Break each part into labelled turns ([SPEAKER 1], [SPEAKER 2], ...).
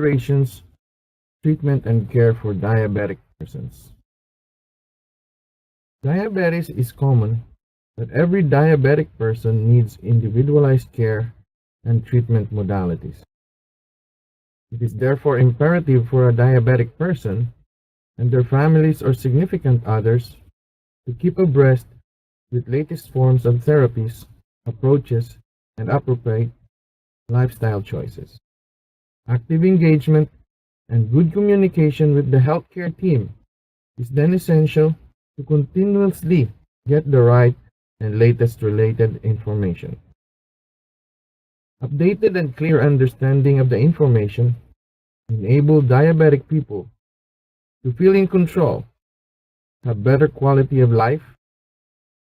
[SPEAKER 1] considerations, treatment and care for diabetic persons. Diabetes is common, but every diabetic person needs individualized care and treatment modalities. It is therefore imperative for a diabetic person and their families or significant others to keep abreast with latest forms of therapies, approaches, and appropriate lifestyle choices. Active engagement and good communication with the healthcare team is then essential to continuously get the right and latest related information. Updated and clear understanding of the information enable diabetic people to feel in control, have better quality of life,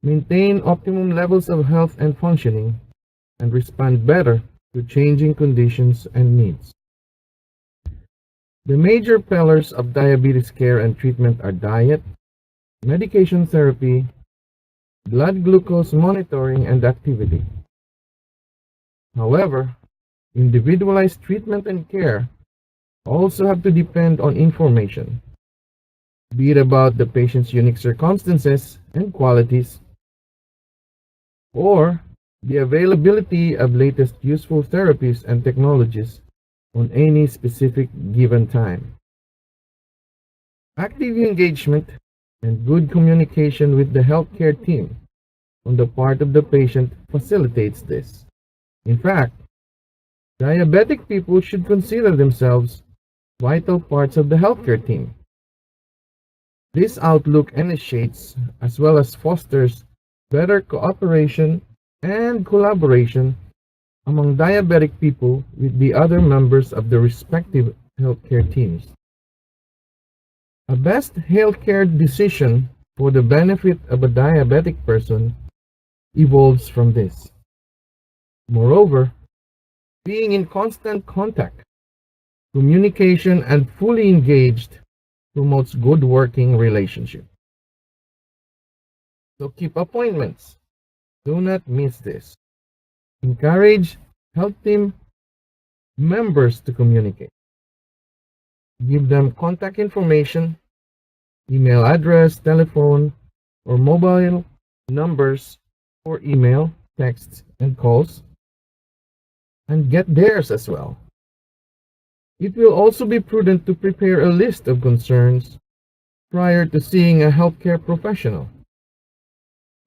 [SPEAKER 1] maintain optimum levels of health and functioning, and respond better to changing conditions and needs. The major pillars of diabetes care and treatment are diet, medication therapy, blood glucose monitoring, and activity. However, individualized treatment and care also have to depend on information, be it about the patient's unique circumstances and qualities, or the availability of latest useful therapies and technologies on any specific given time. Active engagement and good communication with the healthcare team on the part of the patient facilitates this. In fact, diabetic people should consider themselves vital parts of the healthcare team. This outlook initiates as well as fosters better cooperation and collaboration among diabetic people with the other members of the respective healthcare teams. A best healthcare decision for the benefit of a diabetic person evolves from this. Moreover, being in constant contact, communication, and fully engaged promotes good working relationship. So keep appointments. Do not miss this. Encourage health team members to communicate. Give them contact information, email address, telephone, or mobile numbers for email, texts, and calls, and get theirs as well. It will also be prudent to prepare a list of concerns prior to seeing a healthcare professional.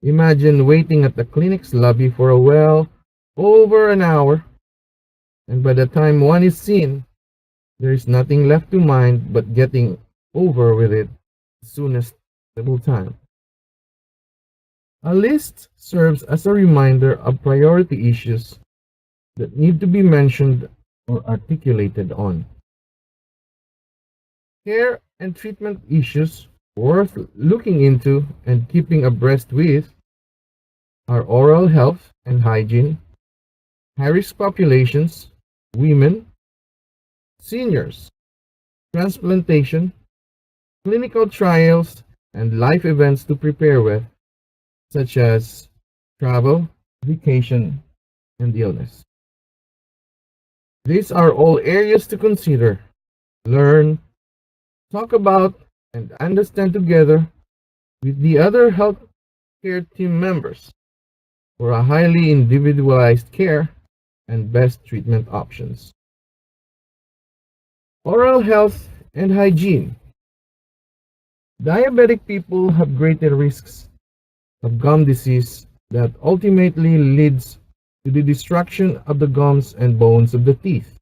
[SPEAKER 1] Imagine waiting at the clinic's lobby for over an hour, and by the time one is seen, there is nothing left to mind but getting over with it as soon as possible time. A list serves as a reminder of priority issues that need to be mentioned or articulated on. Care and treatment issues worth looking into and keeping abreast with are oral health and hygiene, high-risk populations, women, seniors, transplantation, clinical trials, and life events to prepare with, such as travel, vacation, and illness. These are all areas to consider, learn, talk about, and understand together with the other healthcare team members for a highly individualized care and best treatment options. Oral health and hygiene. Diabetic people have greater risks of gum disease that ultimately leads to the destruction of the gums and bones of the teeth.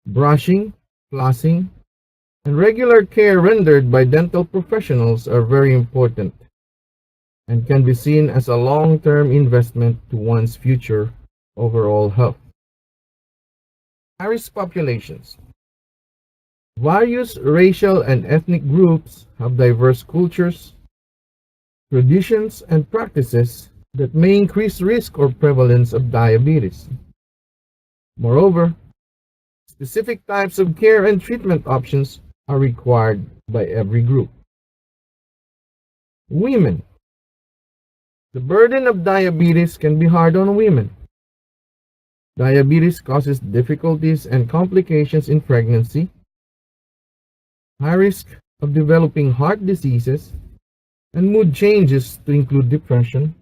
[SPEAKER 1] Brushing, flossing, and regular care rendered by dental professionals are very important and can be seen as a long-term investment to one's future overall health. High-risk populations. Various racial and ethnic groups have diverse cultures, traditions, and practices that may increase risk or prevalence of diabetes. Moreover, specific types of care and treatment options are required by every group. Women. The burden of diabetes can be hard on women. Diabetes causes difficulties and complications in pregnancy, high risk of developing heart diseases, and mood changes to include depression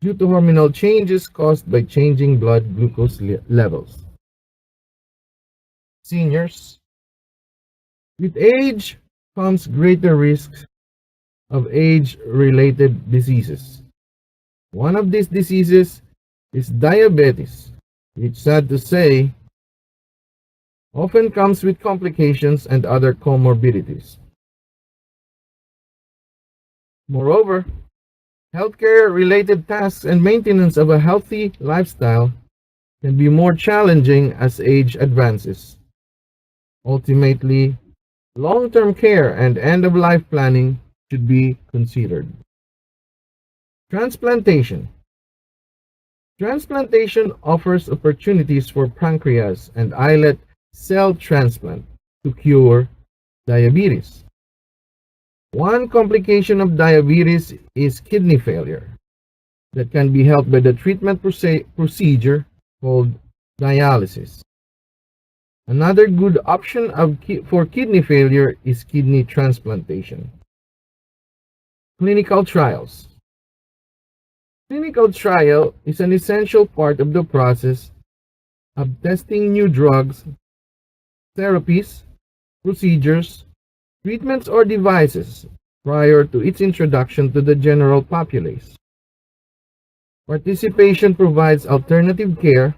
[SPEAKER 1] due to hormonal changes caused by changing blood glucose levels. Seniors, with age comes greater risks of age-related diseases. One of these diseases is diabetes, which, sad to say, often comes with complications and other comorbidities. Moreover, healthcare related tasks and maintenance of a healthy lifestyle can be more challenging as age advances. Ultimately, long term care and end of life planning should be considered. Transplantation. Transplantation offers opportunities for pancreas and islet cell transplant to cure diabetes. One complication of diabetes is kidney failure that can be helped by the treatment procedure called dialysis. Another good option for kidney failure is kidney transplantation. Clinical trials. Clinical trial is an essential part of the process of testing new drugs, therapies, procedures, treatments, or devices prior to its introduction to the general populace. Participation provides alternative care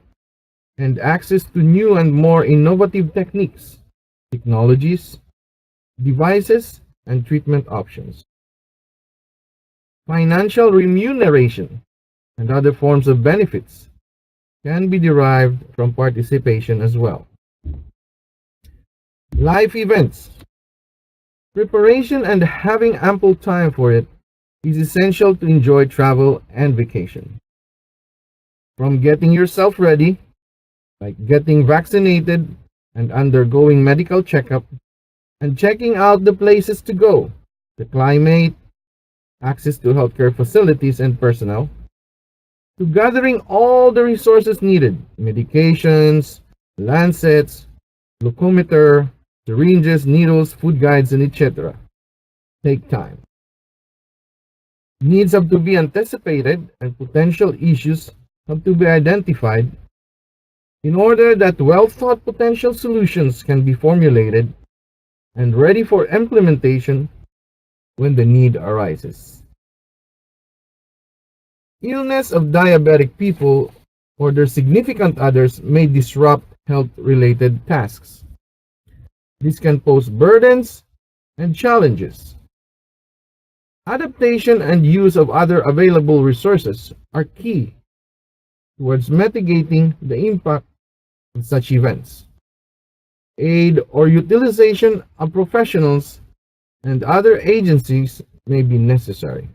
[SPEAKER 1] and access to new and more innovative techniques, technologies, devices, and treatment options. Financial remuneration and other forms of benefits can be derived from participation as well. Life events. Preparation and having ample time for it is essential to enjoy travel and vacation. From getting yourself ready, like getting vaccinated and undergoing medical checkup, and checking out the places to go, the climate, access to healthcare facilities and personnel, to gathering all the resources needed, medications, lancets, glucometer, syringes, needles, food guides, and etc. Take time. Needs have to be anticipated and potential issues have to be identified in order that well-thought potential solutions can be formulated and ready for implementation when the need arises. Illness of diabetic people or their significant others may disrupt health-related tasks. This can pose burdens and challenges. Adaptation and use of other available resources are key towards mitigating the impact of such events. Aid or utilization of professionals and other agencies may be necessary.